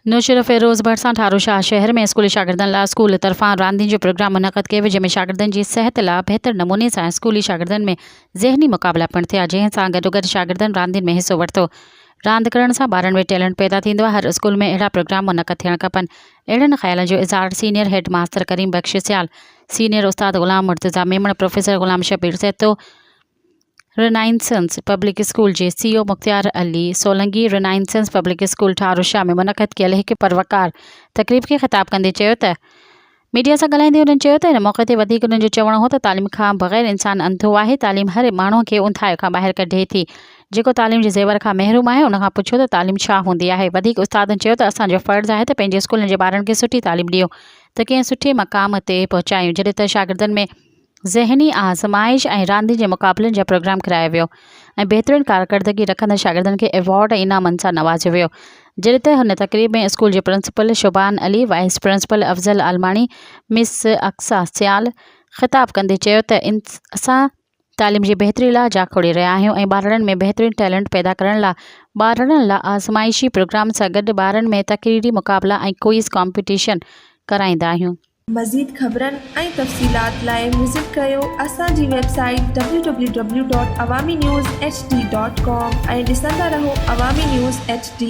नुशर फ़िरोज़ भरसा ठारो शाह शहर में स्कूली शागिर्दनि लाइ स्कूल तरफ़ां रांदियुनि जो प्रोग्राम मुनक़द कयो वियो, जंहिंमें शागिर्दनि जी सिहत लाइ बहितर नमूने सां स्कूली शागिर्दनि में ज़हनी मुक़ाबला पिणु थिया, जंहिं सां गॾोगॾु शागिर्दनि रांदियुनि में हिसो वरितो। रांदि करण सां ॿारनि में टैलेंट पैदा थींदो आहे। हर स्कूल में अहिड़ा प्रोग्राम मुनक़द थियण खपनि। अहिड़नि ख़्यालनि जो इज़हार senior head master Karim Bakhsh Sial, senior उस्ताद Ghulam Murtaza Memon, professor Ghulam Shabir Saito, Renaissance public school जे CEO Mukhtiar Ali Solangi, Renaissance public school Tharo Shah में मुनक़द कयल हिकु परवकार तक़रीब खे ख़िताब कंदे चयो त मीडिया सां ॻाल्हाईंदे हुननि चयो त हिन मौक़े ते वधीक हुननि जो चवणु हो त तालीम खां बग़ैर इंसानु अंधो आहे। तालीम हर माण्हूअ खे उंधाए खां ॿाहिरि कढे थी। जेको तालीम जे ज़ेवर खां महरूम आहे, उन खां पुछो त तालीम छा हूंदी आहे। वधीक उस्तादनि चयो त असांजो फ़र्ज़ु आहे त पंहिंजे स्कूलनि जे ॿारनि खे सुठी तालीम ॾियूं त कंहिं सुठे मक़ाम ते पहुचायूं, जॾहिं त शागिर्दनि में ज़हनी आज़माइश ऐं रांदि जे मुक़ाबलनि जा प्रोग्राम करायो वियो ऐं बहितरीन कारकर्दगी रखंदड़ शागिर्दनि खे एवॉर्ड ऐं इनामनि सां नवाज़ियो वियो। जॾहिं त हुन तक़रीब में स्कूल जे principal Shuban Ali, vice principal Afzal Almani, miss Aqsa Sial ख़िताब कंदे चयो त असां तालीम जी बहितरी लाइ जाखोड़े रहिया आहियूं ऐं ॿारनि में बहितरीन टैलेंट पैदा करण लाइ ॿारनि लाइ आज़माइशी प्रोग्राम सां गॾु ॿारनि में तक़रीरी मुक़ाबला ऐं क्विज़ कॉम्पिटिशन कराईंदा आहियूं। मज़ीद ख़बरनि ऐं तफ़सीलात लाइ विज़िट कयो असांजी वेबसाइट www.awamiNewsHD.com ऐं ॾिसंदा रहो अवामी न्यूज़ HD।